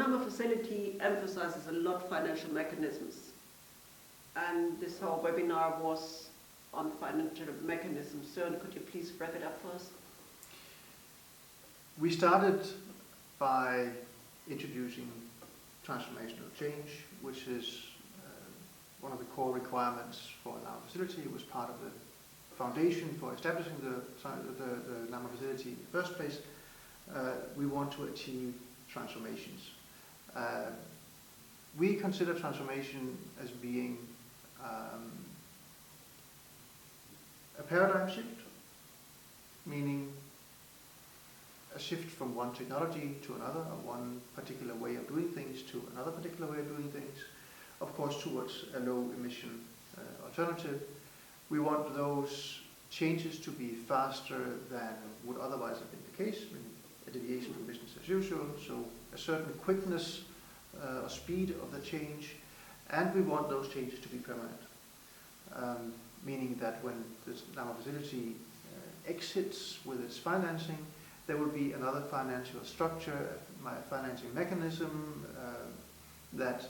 NAMA facility emphasizes a lot financial mechanisms, and this whole webinar was on financial mechanisms. Søren, could you please wrap it up for us? We started by introducing transformational change, which is one of the core requirements for the NAMA facility. It was part of the foundation for establishing the NAMA facility in the first place. We want to achieve transformations. We consider transformation as being a paradigm shift, meaning a shift from one technology to another, or one particular way of doing things to another particular way of doing things, of course towards a low emission alternative. We want those changes to be faster than would otherwise have been the case, a deviation from business as usual, so a certain quickness or speed of the change, and we want those changes to be permanent, meaning that when this NAMA facility exits with its financing, there will be another financial structure, a financing mechanism that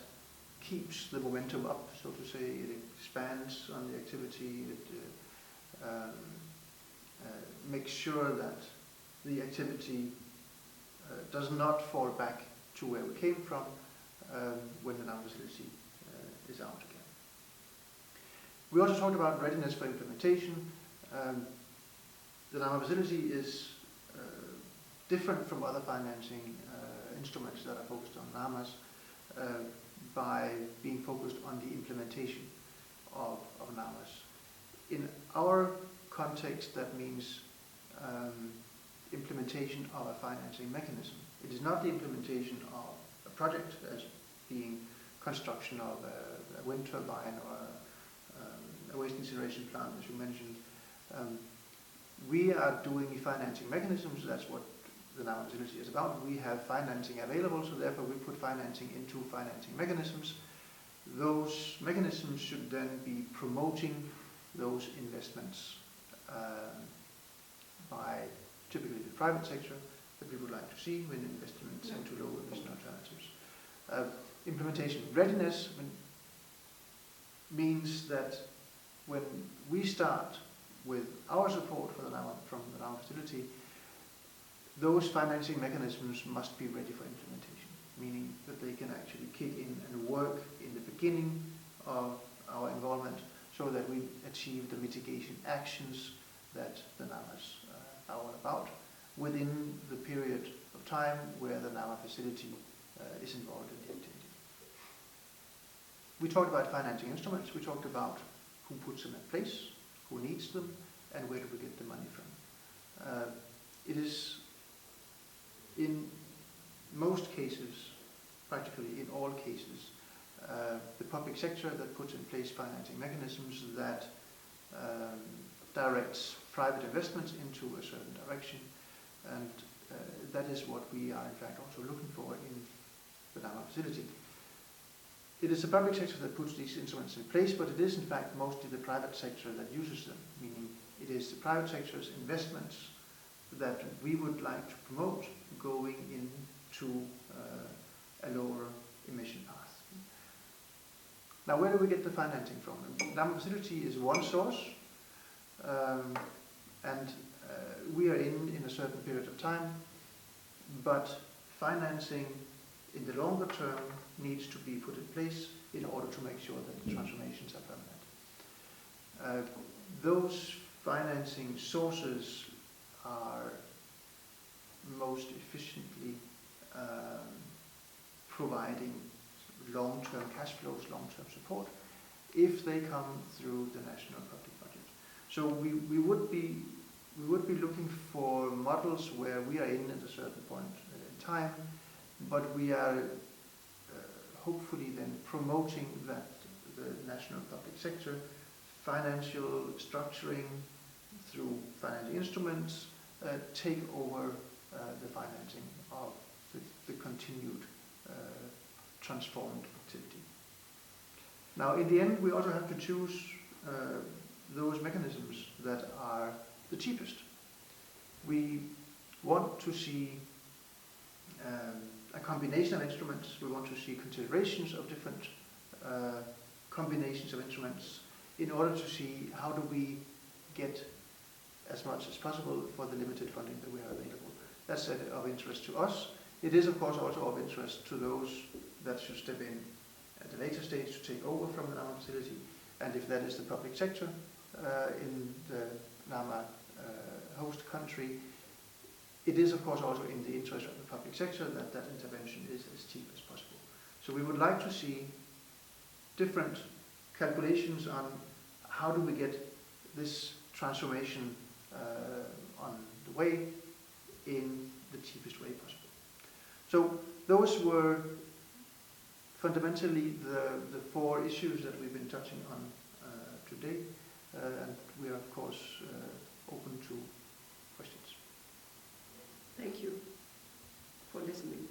keeps the momentum up, so to say. It expands on the activity, it makes sure that the activity does not fall back to where we came from when the NAMA facility is out again. We also talked about readiness for implementation. The NAMA facility is different from other financing instruments that are focused on NAMAs by being focused on the implementation of NAMAs. In our context, that means implementation of a financing mechanism. It is not the implementation of a project as being construction of a wind turbine or a waste incineration plant, as you mentioned. We are doing financing mechanisms. That's what the NAMA facility is about. We have financing available, so therefore we put financing into financing mechanisms. Those mechanisms should then be promoting those investments by typically the private sector that we would like to see when investments into low emission alternatives. Implementation readiness means that when we start with our support for from the NAMA facility, those financing mechanisms must be ready for implementation, meaning that they can actually kick in and work in the beginning of our involvement so that we achieve the mitigation actions that the NAMAs are all about within the period of time where the NAMA facility is involved in the activity. We talked about financing instruments. We talked about who puts them in place, who needs them, and where do we get the money from. It is in most cases, practically in all cases, the public sector that puts in place financing mechanisms that directs private investments into a certain direction, and that is what we are in fact also looking for in the NAMA facility. It is the public sector that puts these instruments in place, but it is in fact mostly the private sector that uses them, meaning it is the private sector's investments that we would like to promote going into a lower emission path. Now, where do we get the financing from? The NAMA facility is one source, and we are in a certain period of time, but financing in the longer term needs to be put in place in order to make sure that the transformations are permanent. Those financing sources are most efficiently providing long-term cash flows, long-term support, if they come through the national public budget. So we would be looking for models where we are in at a certain point in time, but we are hopefully then promoting that the national public sector, financial structuring through financial instruments, take over the financing of the continued transformed activity. Now, in the end, we also have to choose those mechanisms that are the cheapest. We want to see a combination of instruments. We want to see considerations of different combinations of instruments in order to see how do we get as much as possible for the limited funding that we have available. That's of interest to us. It is of course also of interest to those that should step in at a later stage to take over from the NAMA facility, and if that is the public sector in the NAMA host country, it is of course also in the interest of the public sector that that intervention is as cheap as possible. So we would like to see different calculations on how do we get this transformation on the way in the cheapest way possible. So those were fundamentally the four issues that we've been touching on today, and we are of course open to questions. Thank you for listening.